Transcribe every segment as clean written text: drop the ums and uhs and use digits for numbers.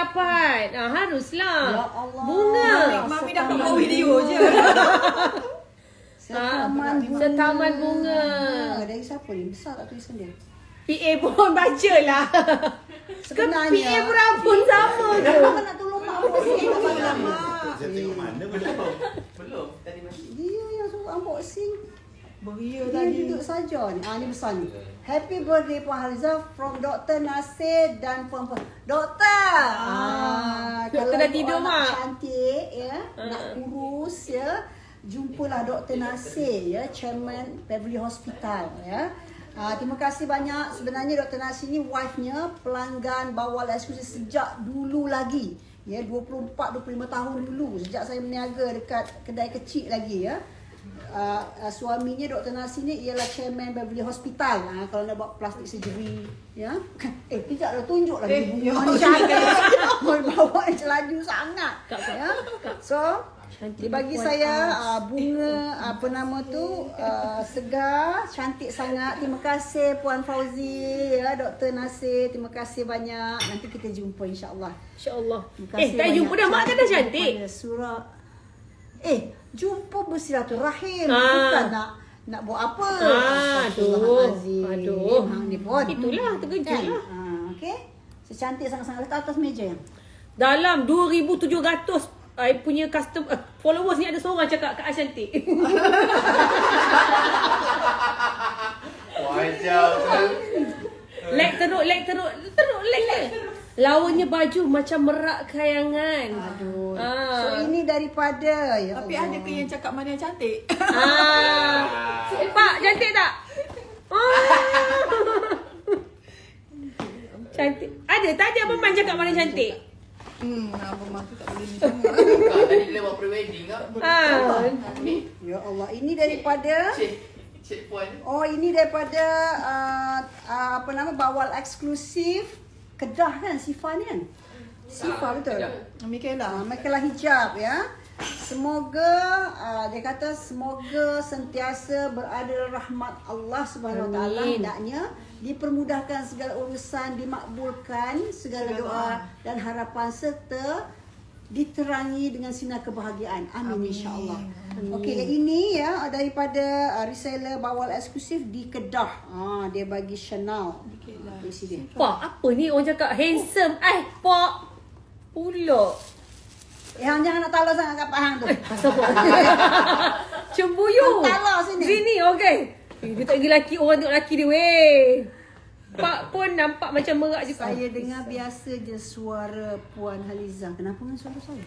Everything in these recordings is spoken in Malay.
dapat. Haruslah. Ya Allah. Bunga. Mami dapat buat video je. Setaman bunga. Dari siapa ni? Besar tak tulisan dia? PA pun baca lah. Sebenarnya PA pun sama tu. Kenapa nak tolong mak unboxing? Saya tengok mana belum. Dia yang suruh unboxing. Beria Dia tadi. duduk saja ni. Ni besar ni. Happy birthday Puan Haliza from Dr. Nasir dan Puan-Puan. Doktor! Doktor dah tidur, kalau nak Mak. cantik ya, nak kurus ya, jumpalah Dr. Nasir ya, Chairman Beverly Hospital ya. Terima kasih banyak. Sebenarnya Dr. Nasir ni wife-nya pelanggan bawal eksklusif sejak dulu lagi. Ya, 24-25 tahun dulu sejak saya berniaga dekat kedai kecil lagi ya. Suaminya Dr. Nasir ni ialah Chairman Beverly Hospital. Kalau nak buat plastik surgery ya. Tidak dah tunjuk lagi bunga ni cantik. Bawa laju sangat ya. So dia bagi saya bunga apa nama tu segar, cantik sangat. Terima kasih Puan Fauzi ya, Dr. Nasir. Terima kasih banyak. Nanti kita jumpa insya-Allah. InsyaAllah. Terima kasih Tak jumpa dah. Mak kan dah cantik. Surah jumpa bersilaturahim, bukan nak buat apa. Aduh. Ni pun. Itulah, terkejut lah. Okey. Secantik sangat-sangat. Letak atas meja yang. Dalam 2,700 I punya followers ni ada seorang cakap Kak Aish cantik. Wajah. Like teruk like je. Lawannya baju macam merak kayangan. Aduh. So ini daripada ya Tapi Allah. ada ke yang cakap mana yang cantik? Pak, cantik tak? Cantik. Ada tak ada abang cakap mana cantik? Abang mak tu tak boleh ni sangat. Tadi dia buat pre-wedding kan? Ya Allah, ini daripada Cik Puan. Oh, ini daripada apa nama bawal eksklusif Kedah kan, Sifa ni kan? Sifa betul. Mikaela. Makalah hijab ya. Semoga dia kata semoga sentiasa berada dalam rahmat Allah Subhanahu Wa Taala, hendaknya dipermudahkan segala urusan, dimakbulkan segala doa dan harapan serta diterangi dengan sinar kebahagiaan. Amin insya-Allah. Okey, ini ya daripada reseller bawal eksklusif di Kedah. Dia bagi Chanel. Di sini. Pak, apa ni orang cakap handsome. Pak. Pula. Jangan nak talar sangat kat Pak Hang tu. Cembuyu. Talar sini. Sini, okey. Dia tak pergi laki, orang tengok laki dia weh. Pak pun nampak macam merak je. Saya dengar biasa je suara Puan Haliza. Kenapa dengan suara saya?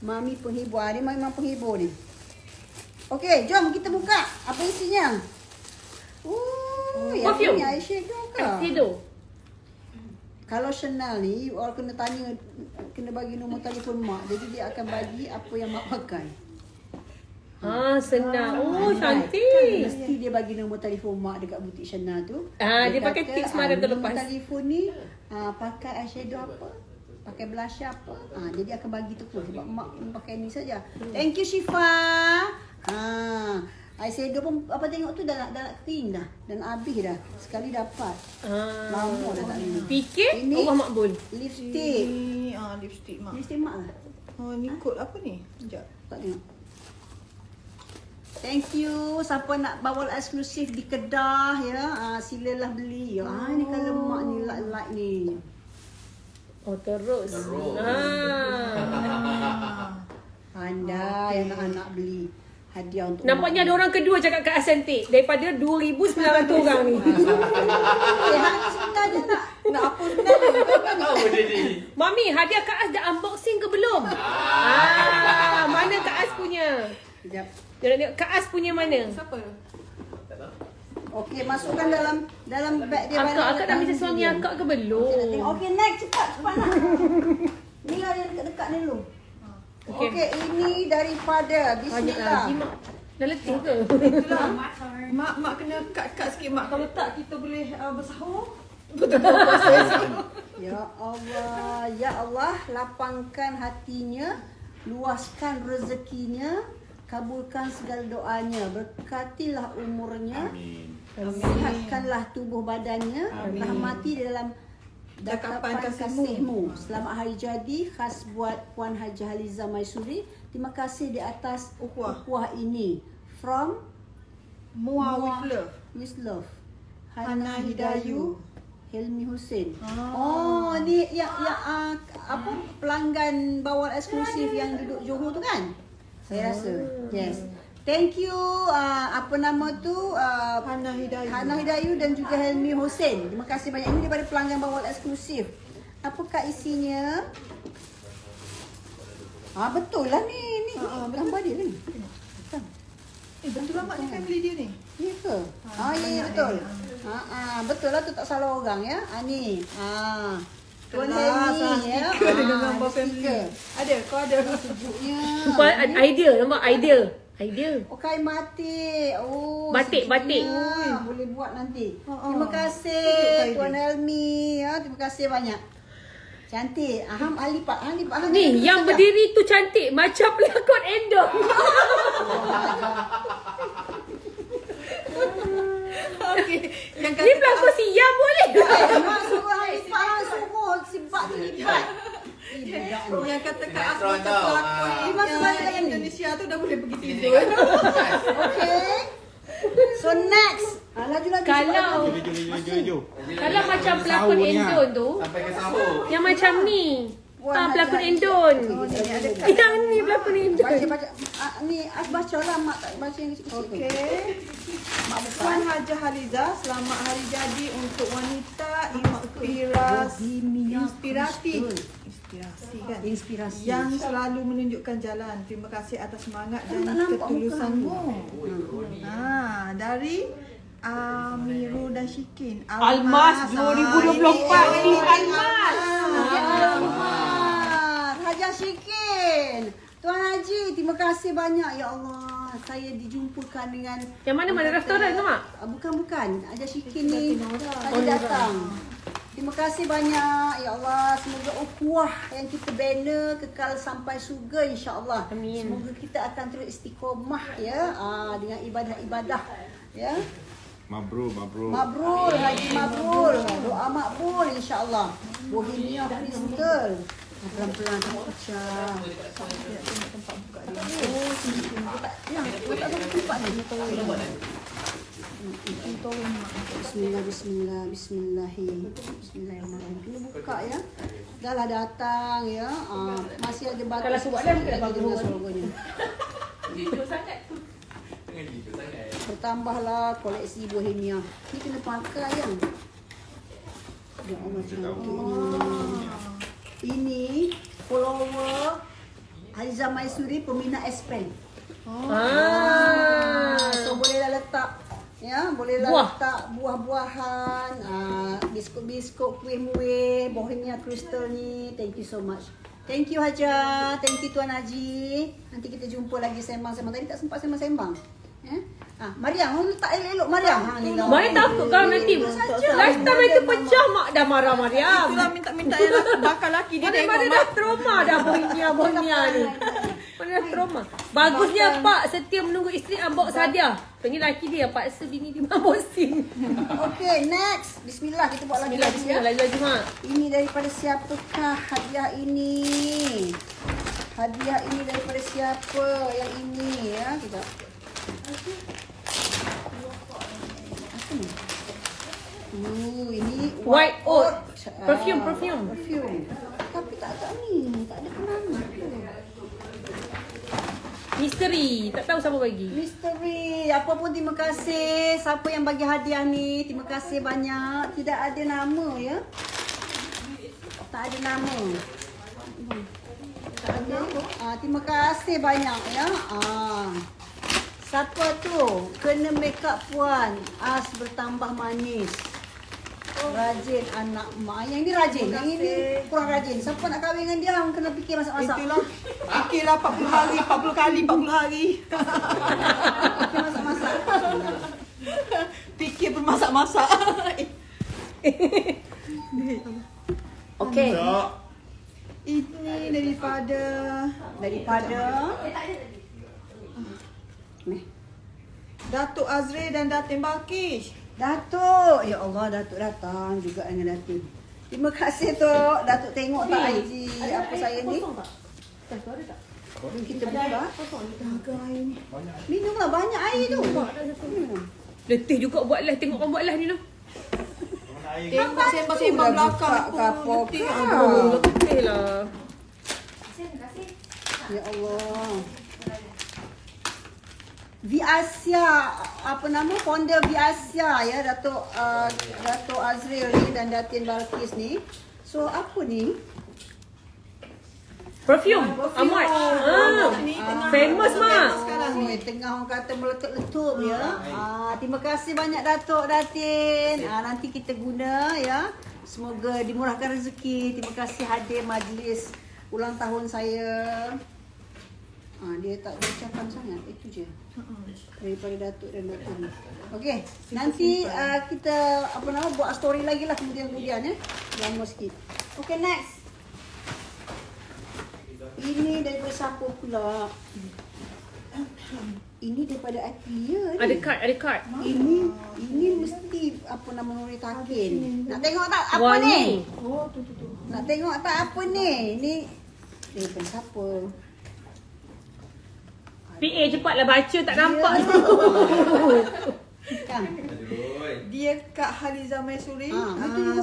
Mami penghibur. Dia memang penghibur ni. Okey, jom kita buka. Apa isinya? Yang perfume. ni eyeshadow ke? Eyeshadow. Kalau Chanel ni, orang kena tanya, kena bagi nombor telefon mak. Jadi dia akan bagi apa yang mak pakai. Senang. Kan, Cantik. mesti dia bagi nombor telefon mak dekat butik Chanel tu. Dia pakai tips semalam tu lepas. Nombor telefon ni pakai eyeshadow apa? Pakai blush apa? Jadi akan bagi tu pun sebab mak pakai ni saja. Thank you Syifa. Eyeshadow pun apa tengok tu dah nak kering dah. Dan habis dah. Sekali dapat. Lama dah tak minum. Fikir Ini Allah makbul. lipstick. Ni lipstick mak. Lipstick mak lah. Ni kod apa ni? Sekejap. Tak tengok. Thank you. Siapa nak bawal eksklusif di Kedah ya, silalah beli. Ni kalau mak ni light ni. Terus. Pandai anak-anak beli hadiah untuk Nampaknya ada orang kedua cakap Kak Aish cantik daripada 2,900 orang ni. Hang sebenarnya Nak apa sebenarnya? Tahu dia ni. Mami, hadiah Kak Aish dah unboxing ke belum? Mana Kak Aish punya? Sekejap. Dia nak tengok Kak Aish punya mana? Siapa? Okey, masukkan dalam beg dia. Akak dah macam suami akak ke belum? Okey, next cepat nak. Ni lah yang dekat-dekat ni dulu. Okey, ini daripada Banyak bismillah. lagi mak. Dah letih ke? Mak kena cut sikit mak. Kalau tak kita boleh bersahur. Ya Allah, ya Allah, lapangkan hatinya, luaskan rezekinya, kabulkan segala doanya, berkatilah umurnya, Amin. sihatkanlah tubuh badannya, rahmati di dalam Dakapan kasihmu. Selamat hari jadi khas buat Puan Haji Haliza Maisuri. Terima kasih di atas ukhuwah ini. From Mua with love. With love. Hana Hidayu. Helmi Hussein. Oh, ni yang apa pelanggan bawal eksklusif yang duduk Johor tu kan? Saya rasa. Yes. Thank you apa nama tu Hana Hidayu. Hana Hidayu dan juga Helmi Hussein. Terima kasih banyak. Ini daripada pelanggan bawal eksklusif. Apakah isinya? Betul lah ni. Gambar dia ni. Betul lah mak ni family dia ni. Ya ke? Ya betul. Betul lah tu, tak salah orang ya. Ni. Tuan Helmi ya. Dengan gambar family. Ada, kau ada. Sejuknya. Idea, nampak idea. Oh, kain batik. Oh, Batik. sejuknya. Boleh buat nanti. Terima kasih Tuan Helmi ya. Terima kasih banyak. Cantik. Ali Pak. Ni yang berdiri tu cantik macam pelakon Endor. Okey. Yang Ni pelakon Siam boleh. Mak suruh Ali Pak suruh sibak tu libat. yang kata kat aku Sinetron macam tau. pelakon yang Indonesia tu dah boleh pergi tidur. Okay. So next. Laju. Kalau macam pelakon Endon tu, Sampai ke sahur. yang macam ni. Pelakon Endon. Yang ni pelakon Endon. Baca. Ni baca lah mak tak baca yang kecil-kecil. Okey. Puan Haji Haliza, selamat hari jadi untuk wanita inspiratif. Inspirasi. Yang selalu menunjukkan jalan. Terima kasih atas semangat dan Tak nampak ketulusanmu. Dari Amiru dan Syikin. Almas 2024 ni Almas. Haji Syikin. Tuan Haji, terima kasih banyak ya Allah. Saya dijumpakan dengan Yang mana restoran tu mak? Bukan. Haji Syikin ni tadi datang. Terima kasih banyak ya Allah. Semoga ukhuwah yang kita bina kekal sampai surga insya-Allah. Amin. Semoga kita akan terus istiqomah ya dengan ibadah-ibadah ya. Mabrur. Mabrur, Haji mabrur. Doa makbul insya-Allah. Bohemia Crystal. Pelan-pelan tak pecah. Bismillahirrahmanirrahim. Kena buka ya. Dah lah datang ya. Masih ada batas. Kalau aku buat dah, buka dah bagus. Gitu sangat. Bertambahlah koleksi Bohemia. Ni kena pakai ya. Ya Allah cantiknya. Ini follower Haliza Maisuri peminat S-Pen. So bolehlah letak ya, bolehlah letak buah-buahan, biskut-biskut, kuih-muih, Bohemia Crystal ni. Thank you so much. Thank you Haja, thank you Tuan Haji. Nanti kita jumpa lagi sembang-sembang. Tadi tak sempat sembang-sembang. Mariam, letak elok-elok Mariam. Mariam takut kau nanti. Last time itu pecah mak dah marah Mariam. Itulah minta yang bakal laki dia tengok Mana dah trauma dah Bohemia ni. Mana dah trauma. Bagusnya Pak setia menunggu isteri unbox hadiah. Ini laki dia paksa bini dia unboxing. Okay, next. Bismillah, kita buat lagi. Bismillah, laju mak. Ini daripada siapakah hadiah ini? Hadiah ini daripada siapa yang ini ya? Kita. Apa ni? Ini White oat. Perfume. Tapi tak ada ni. Tak ada kenangan. Misteri. Tak tahu siapa bagi. Misteri. Apa pun terima kasih. Siapa yang bagi hadiah ni. Terima kasih banyak. Tidak ada nama ya. Tak ada nama. Tak ada. Terima kasih banyak ya. Siapa tu? Kena make up puan. As bertambah manis. Rajin anak mak. Yang ini rajin. Yang ini kurang rajin. Siapa nak kahwin dengan dia kena fikir masak-masak. Itulah. Fikirlah 40 hari, 40 hari. Fikir masak-masak. Fikir bermasak-masak. Okey. Ini daripada Datuk Azri dan Datin Balkis. Datuk. Ya Allah, Datuk datang juga dengan Datin. Terima kasih tu Datuk tengok tak IG apa saya ni. Jom kita buka. Dahaga air ni. Minumlah banyak air tu. Letih juga buat live. Tengok orang buat live ni tu. Tengok sembang-sembang belakang kapok. Letih lah. Ya Allah. Viasia, apa nama, founder Viasia ya, Datuk Azril ni dan Datin Balkis ni. So apa ni? Perfume. Amat. Famous mak. Tengah orang kata meletup-letup ya. Terima kasih banyak Datuk Datin. Nanti kita guna ya. Semoga dimurahkan rezeki. Terima kasih hadir majlis ulang tahun saya. Dia tak ucapan sangat. Itu je. Daripada Datuk dan Datin. Okey, nanti kita buat story lagi lah kemudian ya. Lama sikit. Okey, next. Ini daripada siapa pula? Ini daripada Atia ni. Ada card. Ini mesti Nuri Takin. Nak tengok tak apa Wah, ni? Oh, tu. Nak tengok tak apa ni? Ni daripada siapa? PA cepatlah baca, tak nampak tu. Kang. Dia Kak Haliza Maisuri. Itu juga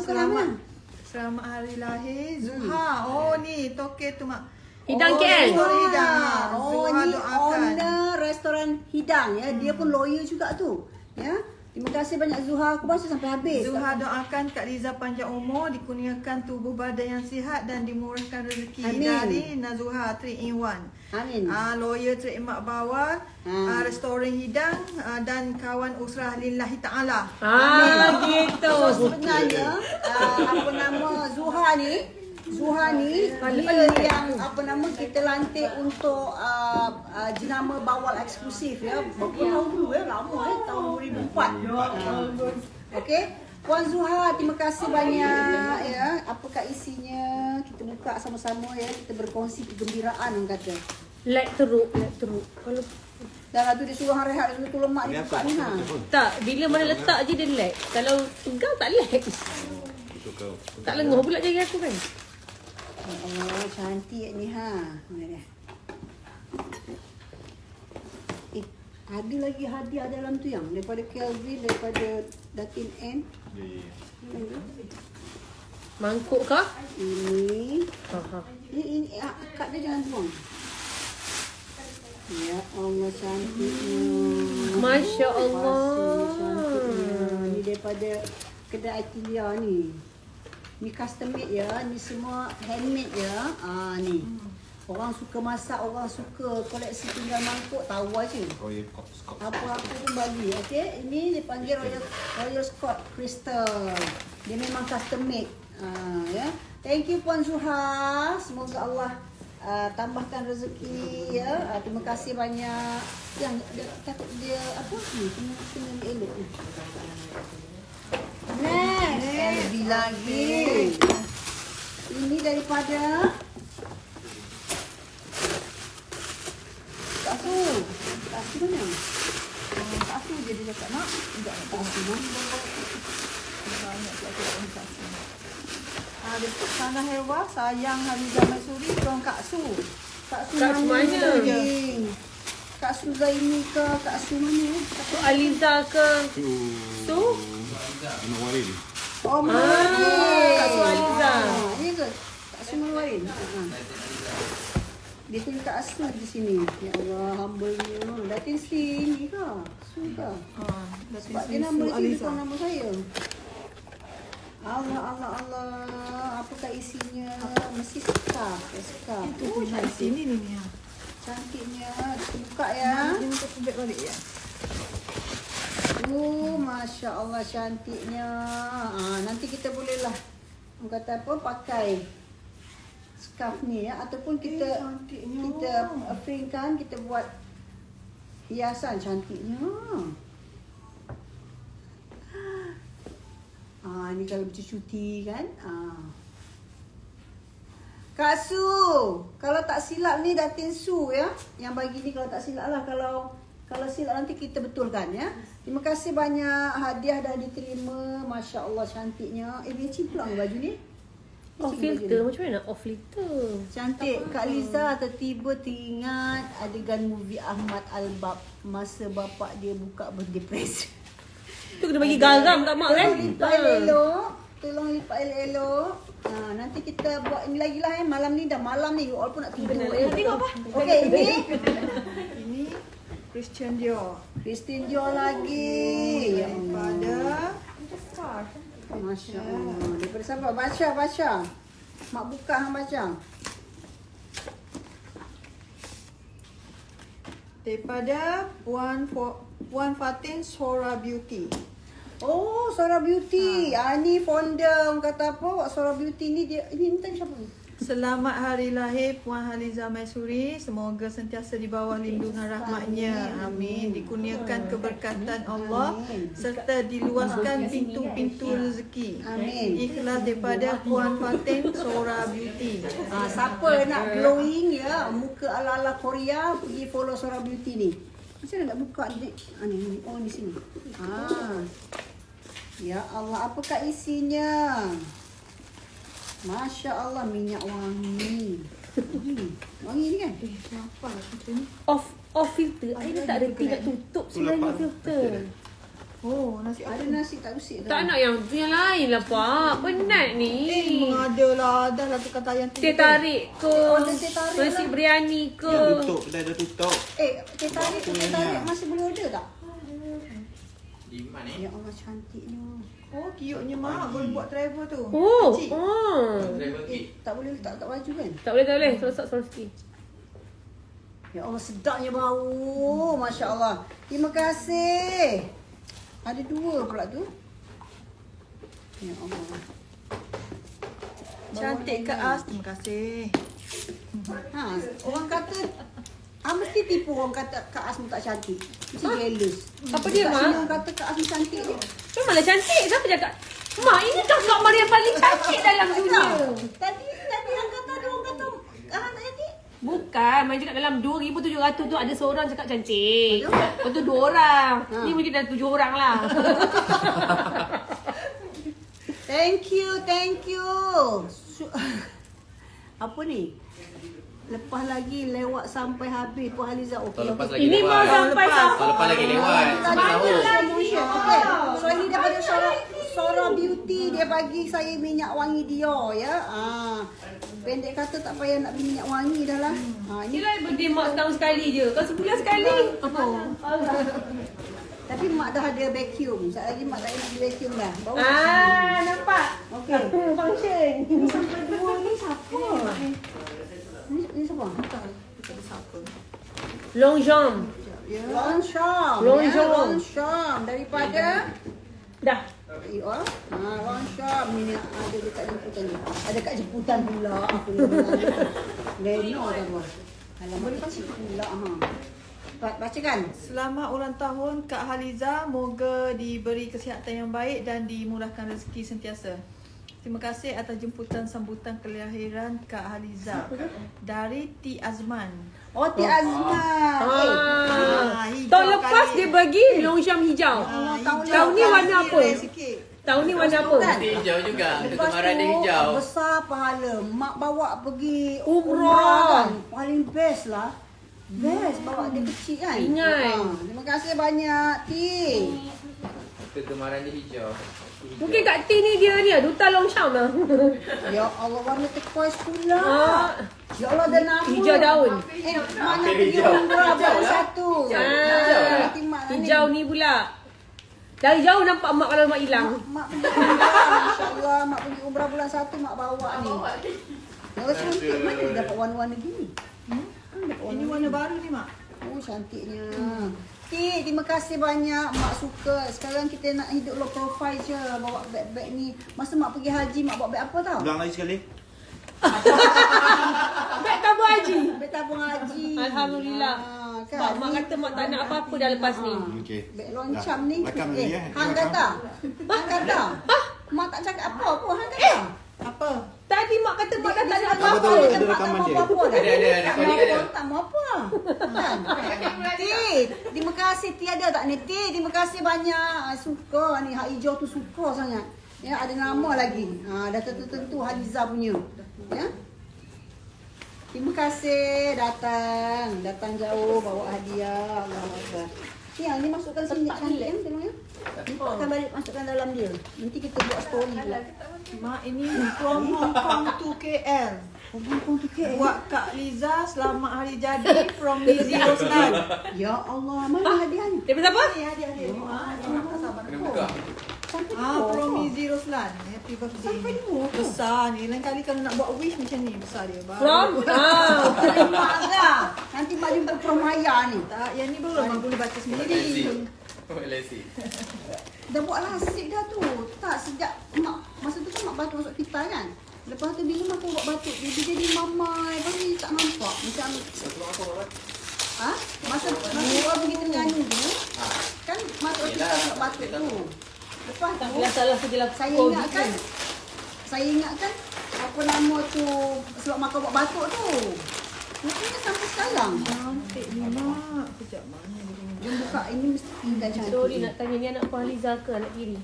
Selamat hari lahir Zuha. Oh ni toke tu mak. Hidang KL. Hidang. Zuha ni owner restoran Hidang ya. Dia pun lawyer juga tu. Ya. Terima kasih banyak Zuha. Aku baca sampai habis. Zuha doakan Kak Liza panjang umur, dikurniakan tubuh badan yang sihat dan dimurahkan rezeki. Amin. Dari Nazuha 3 in 1. Amin. Lawyer trademark bawah, restoran Hidang dan kawan usrah lillahi ta'ala. Gitu. So sebenarnya Zuha ni dia yang kita lantik untuk jenama bawal eksklusif ya. Berapa tahun dulu ya, lama tahun 2004. Okey. Puan Zuha, terima kasih banyak ya. Apakah isinya? Kita buka sama-sama ya. Kita berkongsi kegembiraan orang kata. Like teruk. Kalau Dah tu dia suruh hang rehat, dia suruh tu lemak dia buka ni ha. tak, bila mana letak je dia lag. Kalau pegang tak lag. Tak lenguh pula jari aku kan. Oh, cantik ni ha. Mana dia? Ada lagi hadiah dalam tu yang daripada Kelvin, daripada Datin N. Mangkuk kah? Ini. Ha. Ini akak dia jangan buang. Ya Allah, cantiknya. Masya Allah. Cantiknya. Ni daripada kedai Atilia ni. Ni custom made ya. Ni semua handmade ya. Ni. Orang suka masak, orang suka koleksi tinggal mangkuk, tahu aja. Apa-apa pun bagi. Okey, ini dipanggil Royal Scott Crystal. Dia memang custom made. Ya. Thank you Puan Zuha. Semoga Allah tambahkan rezeki ya. Terima kasih banyak. Yang dia apa ni? Kena elok ni. Next. Lebih lagi. Ini daripada Kak Su mana? Kak Su je dia cakap nak. Kak Su mana? Banyak Kak Su. Ada Sana Hewa, sayang Haliza Maisuri, from Kak Su. Kak Su Kak Su mana? mana? Kak Su Zaini ke? Kak Su mana? Tu Aliza ke? Tu? Oh, Mawarin. Kak Su Aliza. Ini ke? Kak Su Mawarin. Dia tulis Kak Su di sini. Ya Allah, humble-nya. Datin sini ke? Su ke? Sebab dia nama dia bukan nama saya. Allah. Apakah isinya? Mesti scarf. Itu kat sini ni. Cantiknya. Kita buka ya. Dia minta kubek balik ya. Masya Allah cantiknya. Nanti kita bolehlah orang kata apa, pakai scarf ni ya, ataupun kita framekan, kita buat hiasan. Cantiknya. Ni kalau bercuti kan. Kak Su, kalau tak silap ni Datin Su ya, yang bagi ni, kalau tak silap lah. Kalau silap nanti kita betulkan ya. Terima kasih banyak, hadiah dah diterima. Masya Allah cantiknya. Beci pula baju ni. Off filter. Macam mana nak off filter? Cantik. Kak Liza tiba-tiba teringat adegan movie Ahmad Al-Bab masa bapak dia buka birthday present. Tu kena bagi garam kat mak kan? Tolong lipat elok-elok. Tolong lipat elok-elok. Nanti kita buat ini lagi lah malam ni dah malam ni. You all pun nak tidur. Tengok apa? Okey, ini Ini Christian Dior. Christian Dior lagi. Ya Allah. Pada Masya Allah. Daripada siapa? Baca. Mak buka hang baca. daripada Puan Fatin Sora Beauty. Oh, Sora Beauty. Ni founder orang kata apa? Sora Beauty ni dia ini tadi siapa ni? Selamat hari lahir Puan Haliza Maisuri. Semoga sentiasa di bawah lindungan rahmatnya. Amin. Dikurniakan keberkatan Allah serta diluaskan pintu-pintu rezeki. Amin. Ikhlas daripada Puan Fatin Sora Beauty. Siapa nak glowing ya, muka ala-ala Korea, pergi follow Sora Beauty ni. Macam mana nak buka ni? Ni. Oh, di sini. Ya Allah, apakah isinya? Masya Allah, minyak wangi. Wangi ni kan? Kenapa macam ni? Off filter. Air tak ada tidak tutup sebenarnya filter. Oh, nasi Ada nasi tak usik Tak nak yang tu yang lain lah Pak. Penat ni. mengadalah. Dah lah tukar tayang Teh tarik ke? teh tarik Nasi lah. biryani ke? Dah tutup, dah tutup. teh tarik masih boleh order tak? Di mana ni? Ya Allah, cantiknya. Oh, kiuknya mak boleh buat travel tu. Oh. Kecil. Travel kit. Tak boleh letak kat baju kan? Tak boleh. Sorok sikit. Ya Allah, sedapnya bau. Masya Allah. Terima kasih. Ada 2 pula tu. Ya Allah. Cantik Kak As. Terima kasih. Orang kata mesti tipu orang kata Kak Asmi tak cantik. Mesti jealous. Apa dia, Kat Mak? sini orang kata Kak Asmi cantik je. Memang lah cantik. Siapa cakap? Mak, ini kakak Maria paling cantik dalam dunia. Tadi yang kata ada orang kata tak cantik. Bukan, Main cakap dalam 2,700 tu ada seorang cakap cantik. Lepas tu 2 orang. Ni mungkin dah 7 orang lah. Thank you. Apa ni? Lepas lagi lewat sampai habis Puan Haliza. Okey. Tahun lepas lagi Ini lewat. mau sampai Tahun lepas lagi lewat. Sampai tahun. Okay. So ini daripada Sora Beauty, dia bagi saya minyak wangi Dior ya. Pendek kata tak payah nak beli minyak wangi dah lah. Ni lah birthday mak setahun sekali je. Kau sebulan sekali. Tapi mak dah ada vacuum. Sekejap lagi mak tak nak beli vacuum dah. Bau. Nampak? Okey. Function. Ini sampai 2 ni siapa? Ni siapa? Longchamp. Longchamp. Longchamp. Longchamp. Daripada Dah. Longchamp ni ada dekat jemputan ni. Ada kat jemputan pula. Leno dah buat. Alamak kecil pula. Bacakan. Selamat ulang tahun Kak Haliza. Moga diberi kesihatan yang baik dan dimurahkan rezeki sentiasa. Terima kasih atas jemputan sambutan kelahiran Kak Haliza. Dari T. Azman. Oh, T. Azman. Hijau Tahun lepas kali. dia bagi Longchamp hijau. Tahun ni warna apa? Sikit. Tahun ni warna apa? Dia hijau juga. Lepas Kegemaran dia tu, hijau. besar pahala. Mak bawa pergi Umrah. kan. Paling best lah. Best bawa dia kecil kan. Ingat. Terima kasih banyak, T. Kegemaran dia hijau. Mungkin Kak T ni dia ni Duta Longchamp lah. Ya Allah, warna turquoise pula. Ya Allah, ada nama. Hijau daun. Mana pergi umrah bulan 1. Nanti mak ni. Hijau ni pula. Dari jauh nampak mak kalau mak hilang. Mak pergi umrah. Masya-Allah, mak pergi umrah bulan 1 mak bawa ni. Ya cantik. Mana dia dapat warna-warna gini? Ini warna baru ni mak. Oh, cantiknya. Terima kasih banyak. Mak suka. Sekarang kita nak hidup low profile je. Bawa beg-beg ni. Masa mak pergi haji, mak bawa beg apa tau? Ulang lagi sekali. Beg tabung haji. Beg tabung haji. Alhamdulillah. Sebab mak kata mak tak nak apa-apa dah lepas ni. Okey. Beg loncam ni. Rakam lagi ya. Hang kata. Hang kata. Mak tak cakap apa pun. Hang kata. Apa? Tadi mak kata mak dah tak nak Betul, apa-apa. betul. Dia Ada tak rekaman mau dia. apa-apa dah. Ada, Tak recording mau ada. apa, tak mau apa. Kan? Terima kasih. Ada tak ni? Terima kasih banyak. Suka ni. Hak hijau tu suka sangat. Ya, ada nama lagi. Dah tentu Haliza punya. Ya. Terima kasih datang jauh bawa hadiah. Alhamdulillah. Yang ni masukkan sini cantik kan tengok ya. Akan balik masukkan dalam dia. Nanti kita buat story pula. Mak, ini from Hong Kong to KL. Buat Kak Liza selamat hari jadi from Lizzy Roslan. Ya Allah, mana hadiahnya? Daripada siapa? Ni hadiah dia. Kena buka. From Lizzy Roslan. Happy birthday. Sampai dua tu. Besar ni. Lain kali kalau nak buat wish macam ni besar dia. From? Terima lah. Nanti Mak jumpa Prom Maya ni. Tak, yang ni baru Mak boleh baca sendiri. Lesi. Dah buat lasik dah tu. Tak, sejak Mak, masa tu kan Mak batuk masuk pita kan. Lepas tu bila Mak buat batuk, dia jadi mamai. Lepas tu dia tak nampak. Macam, masa orang pergi Terengganu tu, kan masuk pita nak batuk tu. Lepas tu, Salah sajalah. saya ingatkan apa nama tu sebab Mak buat batuk tu. Mungkin sampai sekarang. Cantik ni Mak. Kejap mana dia punya. Dia buka ini mesti tinggal cantik. Sorry nak tanya ni anak Puan Haliza ke anak kiri?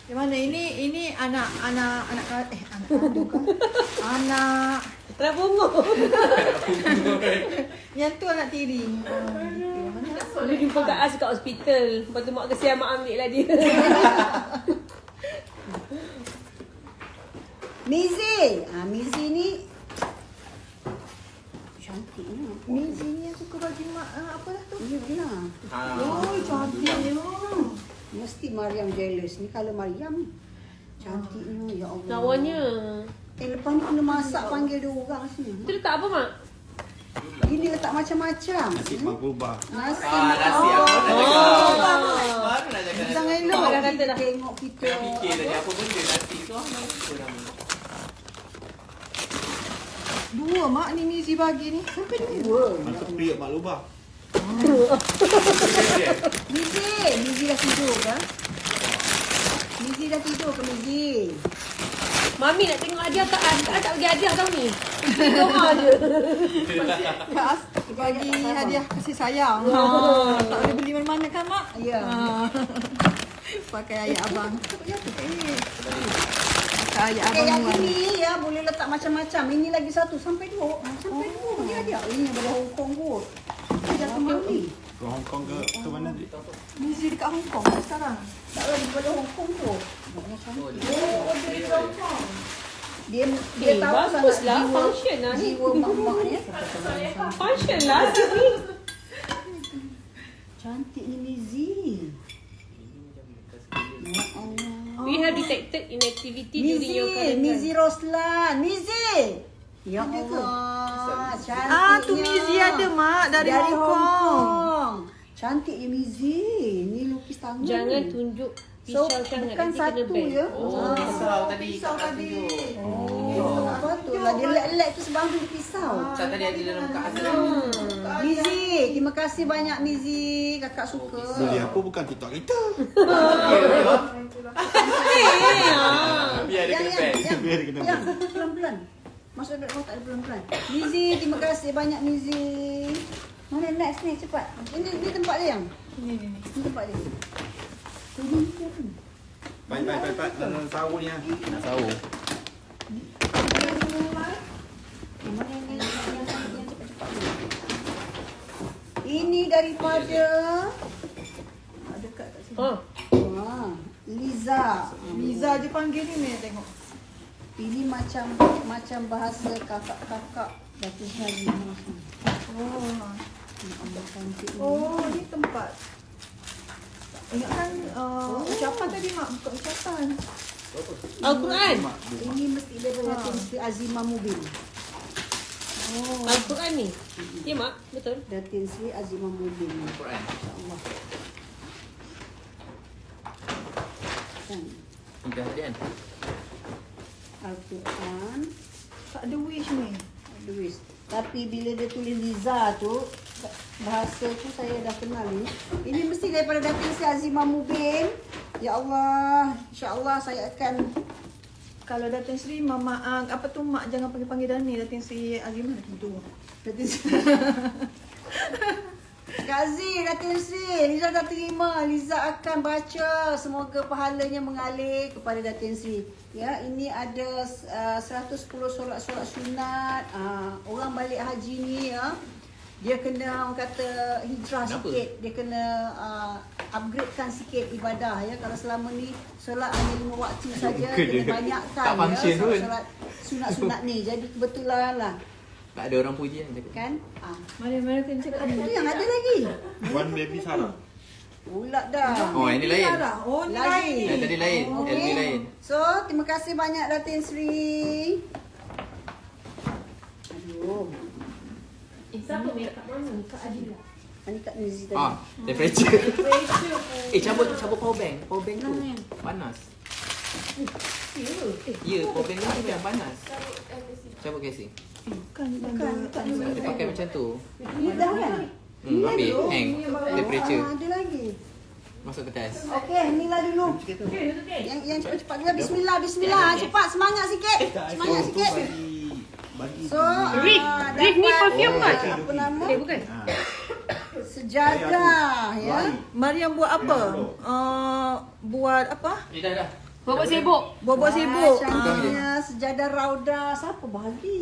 Yang mana ini anak kandung kan? Anak Telah bongok. yang tu anak tiri. Boleh jumpa Kak As kat hospital. Lepas tu mak kesian mak ambil lah dia. Mizi. Mizi ni cantik ni. Mizi ni yang suka bagi mak apa dah tu? Ya benar. Oh, cantiknya. Mesti Mariam jealous ni kalau Mariam ni. Cantiknya ya Allah. Lawannya. Lepas ni kena masak panggil dia orang sini. Itu letak apa mak? Ini letak macam-macam. Nasi mangkuba. Nasi. Nasi aku nak cakap. Baru nak cakap. Jangan elok. Dah kata dah. Tengok kita. Tengah fikir tadi apa benda nasi tu. Apa nama? Dua mak ni Mizi bagi ni. Sampai dua. Masa periuk mak lubang. Mizi dah tidur ke? Mizi dah tidur ke Mizi? Mami nak tengok hadiah Kak As. Kak As tak bagi hadiah tau ni. Doa je. Kak As bagi hadiah kasih sayang. Tak boleh beli mana-mana kan mak? Ya. Pakai ayat abang. Pakai ayat abang Yang Wan. ini ya boleh letak macam-macam. Ini lagi satu sampai dua. Sampai dua bagi hadiah. Ini yang dari Hong Kong kot. Dia ke Mali. Ke Hong Kong ke mana ni? Mizi dekat Hong Kong sekarang. Tak lah daripada Hong Kong tu. Oh, Oh, dari Hong Kong. Dia tahu bagus sangat lah. Function lah ni. jiwa mak-mak ni. Function lah sini. Cantik ni Mizi. Ya Allah. We have detected inactivity during your Mizi current Roslan. Mizi. Ya Allah. Cantiknya. Tu Mizi ada mak dari Hong Kong. Cantik ya Mizi. Ni lukis tangan. Jangan ni. tunjuk So, pisau sangat. bukan Nanti kena satu ban. ya. Oh, pisau tadi. Pisau Kak As tadi. tunjuk. Oh, betul lah. Dia lek-lek tu sebab tu pisau. Pisau tadi ada dalam Kak As. Mizi, terima kasih banyak Mizi. Kakak suka. Beli apa bukan TikTok kita. Biar dia kena ban. Biar dia kena yang pelan-pelan. Masuk dekat kotak dia pelan-pelan. Mizi, terima kasih banyak Mizi. Mana next ni cepat. Ini tempat dia yang. Ni. Ini tempat dia. Baik. Dalam sahur ni. Nak sahur. Mana yang cepat-cepat ni. Ini daripada Dekat kat sini. Liza. Liza je panggil ni ni tengok. Ini macam bahasa kakak-kakak Datuk Syahri. Oh. Allah cantik ni. Oh, ni tempat. Ingatkan ucapan tadi mak buka ucapan. Al-Quran. Ini mesti daripada Datin Sri Azimah Mubin. Al-Quran ni. Ya mak, betul. Datin Sri Azimah Mubin. Quran. InsyaAllah. Kan? Tiga hadiah. Al-Quran. Tak ada wish ni. Luis. Tapi bila dia tulis Liza tu, bahasa tu saya dah kenal ni. Ini mesti daripada Datin Sri Azimah Mubin. Ya Allah, insya-Allah saya akan Kalau Datin Sri mama apa tu mak jangan panggil Dani, Datin Sri Azimah tu. Datin Sri. Kak Z, Datin Sri, Liza dah terima. Liza akan baca. Semoga pahalanya mengalir kepada Datin Sri. Ya, ini ada 110 solat-solat sunat. Orang balik haji ni ya, dia kena orang kata hijrah Kenapa? sikit. Dia kena upgradekan sikit ibadah ya. Kalau selama ni solat hanya 5 waktu saja, kena banyakkan Tak function ya, pun. solat sunat-sunat ni. Jadi kebetulan lah Tak ada orang puji kan? kan. Mana kena cakap Itu yang ada lagi. One baby Sarah. Pula dah. Oh, yang ni lain. Oh, ni Lain. lain. Yang tadi lain. Okey. LB lain. So, terima kasih banyak Datin Sri. Aduh. Siapa make up mana? Kak Adila. Ani Kak Nizi tadi. Temperature. cabut power bank. Power bank tu. Panas. Ya, power bank tu yang panas. Cabut casing. Bukan. Dia pakai macam tu. Ini dah kan? Habis. Hang. Temperature. Ada lagi. Masuk ke test. Okey, inilah dulu. Yang cepat-cepat dia bismillah. Cepat semangat sikit. Semangat sikit. Bagi So, Reef ni perfume kan? Apa nama? Bukan? Sejadah ya. Mariam buat apa? Buat apa? Dah. Bobok sibuk. Bobok sibuk. Cantiknya sejadah rauda. Siapa bagi?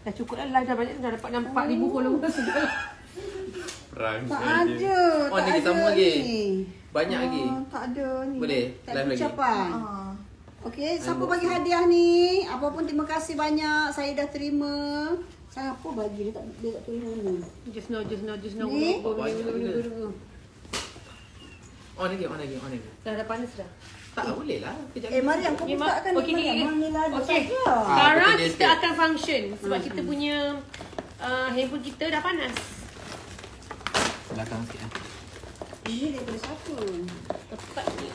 Dah cukup lah live dah banyak. Dah dapat 4,000 followers. perang. Tak ada. Oh, tak ni kita ada sama lagi. ni. Banyak lagi. Tak ada ni. Boleh? Tak Live ada lagi. ucapan. Okey, siapa bagi hadiah ni? Apapun terima kasih banyak. Saya dah terima. Siapa bagi? Dia tak terima ni. Just now. Ni? On lagi. Dah panas dah. Tak boleh lah. Kejap. Mariam, kau Ni, buka kan Mak. Okey, ni Mariam. Mana lah ada Okey. saja. Sekarang kita kita just akan function. Sebab kita punya handphone kita dah panas. Belakang sikit. Ini daripada siapa? Tepat ni.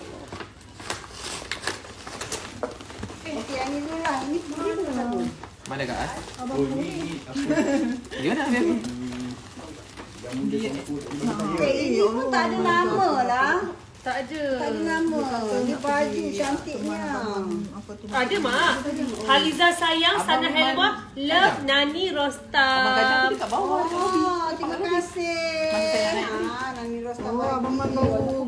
Okey, yang ni dulu lah. Ini daripada siapa? Mana Kak As? Oh, ni apa? Dia mana ambil aku? Yang muda semput. Ini pun tak ada nama lah. Tak ada. Tak ada nama. Ni baju cantiknya. Apa tu? Ada mak. Haliza sayang, Sana Helwa, love Nani Abang Kajang Rostam. tu kat bawah. Oh, terima kasih. Nani Rostam bagi. Abang Man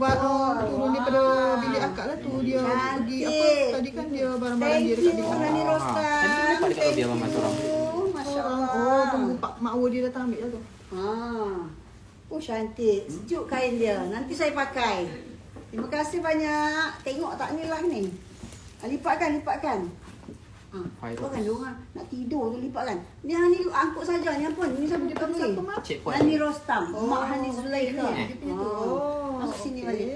baru turun daripada bilik akak lah tu. Dia pergi apa? Tadi kan dia barang-barang dia Thank dekat you, bilik. Nani Rostam. Tadi tu dapat dekat lobby Abang Man seorang. Masya Allah. Oh, tunggu Pak Mak Wu dia datang ambil lah tu. Oh, cantik. Sejuk kain dia. Nanti saya pakai. Terima kasih banyak. Tengok tak ni lah ni. Lipatkan. Lipatkan dia orang nak tidur tu lipatkan. Ni hang ni angkut saja ni apa? Ni siapa dia panggil? Cik Puan. Nani Rostam. Mak Hani Zulaikha. dia punya tu. Oh, Masuk sini okey. balik.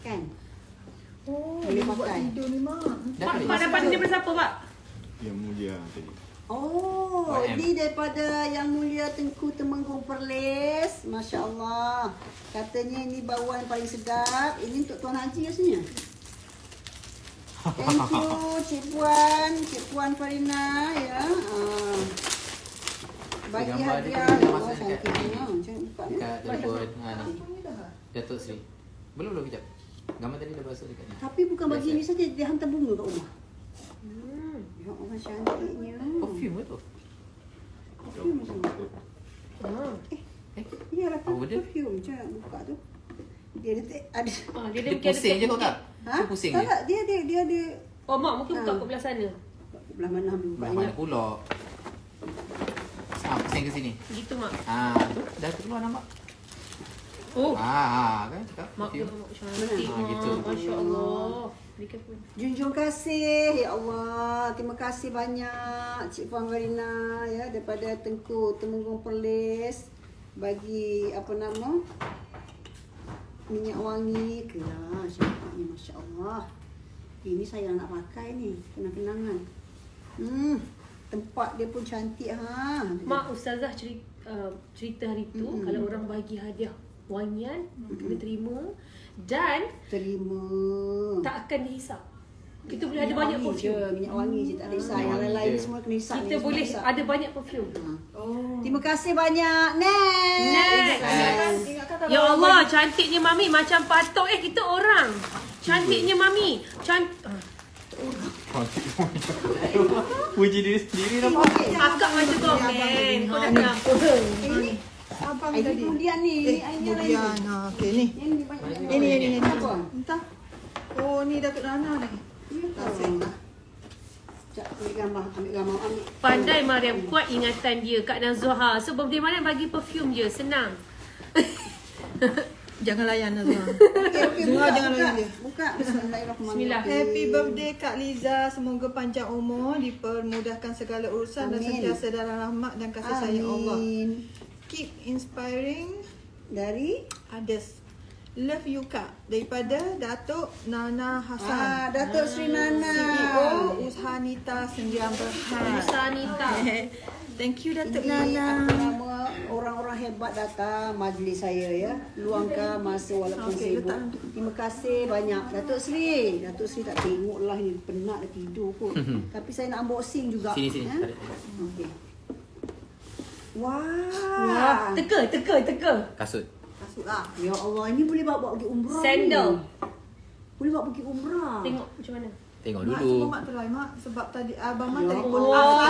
Kan? Oh, Boleh dia buat pakai. tidur ni Mak. Mak dapat ni daripada siapa, Pak? Yang mulia tadi. Oh, YM. ini daripada Yang Mulia Tengku Temenggung Perlis. Masya Allah. Katanya ini bauan paling sedap. Ini untuk Tuan Haji rasanya. Thank you, Cik Puan Farina ya. Bagi Gambar dia hadiah. kita Oh, masuk dekat cantiknya. Macam buka ni. Kat telefon. Ni. Datuk Sri. Belum kejap. Gambar tadi dah masuk dekat ni. Tapi bukan bagi Biasa. ni saja, dia hantar bunga kat rumah. Ya Allah, cantiknya. Perfume ke tu? Perfume macam Iyalah tu Apa benda? perfume je buka tu. Dia ada Dia pusing je kau tak? Dia pusing je. Tak, dia ada Oh, Mak mungkin buka kat belah sana. belah mana ambil Belah bukanya. mana pula? Pusing ke sini. Gitu, Mak. Tu dah keluar nampak. Oh, Kan cakap. Mak dia perfume. Mak cantik, Ah, Mak. gitu. Masya Allah. Be careful. Junjung kasih, ya Allah. Terima kasih banyak Cik Puan Farina ya daripada Tengku Temenggung Perlis bagi apa nama? Minyak wangi ke lah. Cantiknya masya-Allah. Ini saya nak pakai ni, kenang-kenangan. Tempat dia pun cantik ha. Mak, Ustazah cerita hari tu kalau orang bagi hadiah wangian, kena terima dan Terima. tak akan dihisap. Kita boleh ada Minyak banyak wangi perfume. je, minyak wangi je tak ada hisap. Minyak Yang wangi lain-lain je. semua kena hisap. Kita ni, semua boleh hisap. ada banyak perfume. Oh. Terima kasih banyak. Next. Ingatkan tak Ya Allah, cantiknya Mami macam patok. Kita orang. Cantiknya Mami. Puji diri sendiri dah. Okey. Akak macam komen. Kau dah kenapa? Ini Apa Air tadi? kemudian ni. Airnya lain. Kemudian. Okey ni. Yang ni banyak. Ini. Apa? Entah. Oh, ni Datuk Nana ni. Sekejap, ambil gambar. Pandai Mariam, kuat ingatan dia Kak Nazwa. So birthday Mariam bagi perfume je, senang. Jangan layan Nazwa. Okey, Zura buka, jangan buka. layan dia. Buka. Bismillahirrahmanirrahim. Bismillah. Happy birthday Kak Liza. Semoga panjang umur, dipermudahkan segala urusan dan Amin. sentiasa dalam rahmat dan kasih sayang Allah. Amin. Keep inspiring Dari others. Love you Kak. Daripada Datuk Nana Hassan. Datuk Sri Nana. CEO Usaha Nita Sendian Berhad. Sanita. Thank you Datuk Ini Nana. apa nama orang-orang hebat datang majlis saya ya. Luangkan masa walaupun Okey, sibuk. letak. Terima kasih banyak Datuk Sri. Datuk Sri tak tengok lah ni penat dah tidur kot. Tapi saya nak unboxing juga. Sini. Eh? Tarik. Okey. Wah, Wah. teka. Kasut. Masuk lah. Ya Allah, ini boleh bawa pergi umrah. Sandal. Ni. Boleh bawa pergi umrah. Tengok macam mana. Tengok Mak, dulu. cuba mak try mak. Sebab tadi abang mak Ya telefon Allah.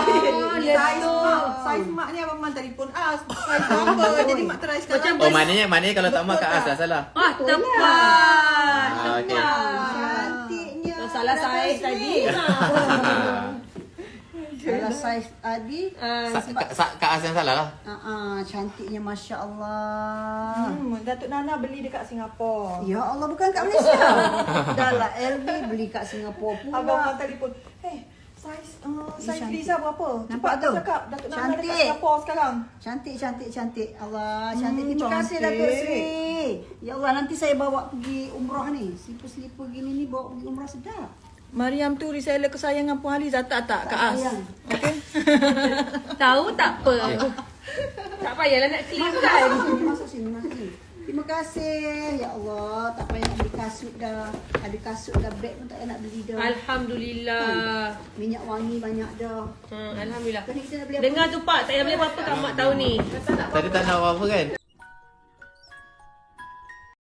Saiz mak ni abang mak telefon saiz berapa. Jadi mak try sekarang. Oh, maknanya kalau tak mak kat As dah salah. Ah, Betul tepat. Ah, okey. Cantiknya. Salah Datuk saiz Sri. tadi. Salah saiz tadi. Kak As yang salah lah. Cantiknya Masya Allah. Datuk Nana beli dekat Singapura. Ya Allah, bukan kat Malaysia. Dah lah LB beli kat Singapura pula. Abang mak telefon. Saiz cantik. Liza berapa? Nampak Cepat tu? cakap. Datuk Nana dekat Cantik. Singapura sekarang. Cantik. Allah, cantik. Terima kasih cantik. Datuk Sri. Ya Allah, nanti saya bawa pergi umrah ni. Slipper-slipper gini ni bawa pergi umrah sedap. Mariam tu reseller kesayangan Puan Haliza tak Kak As. sayang. Okey. Tahu tak apa. Tak payahlah nak claim kan. Masuk sini. Terima kasih. Ya Allah, tak payah nak beli kasut dah. Ada kasut dah, beg pun tak payah nak beli dah. Alhamdulillah. Minyak wangi banyak dah. Alhamdulillah. Kan kita nak beli apa? Dengar tu Pak, tak payah beli apa-apa kat mak tahun ni. Tadi tak nak apa-apa kan?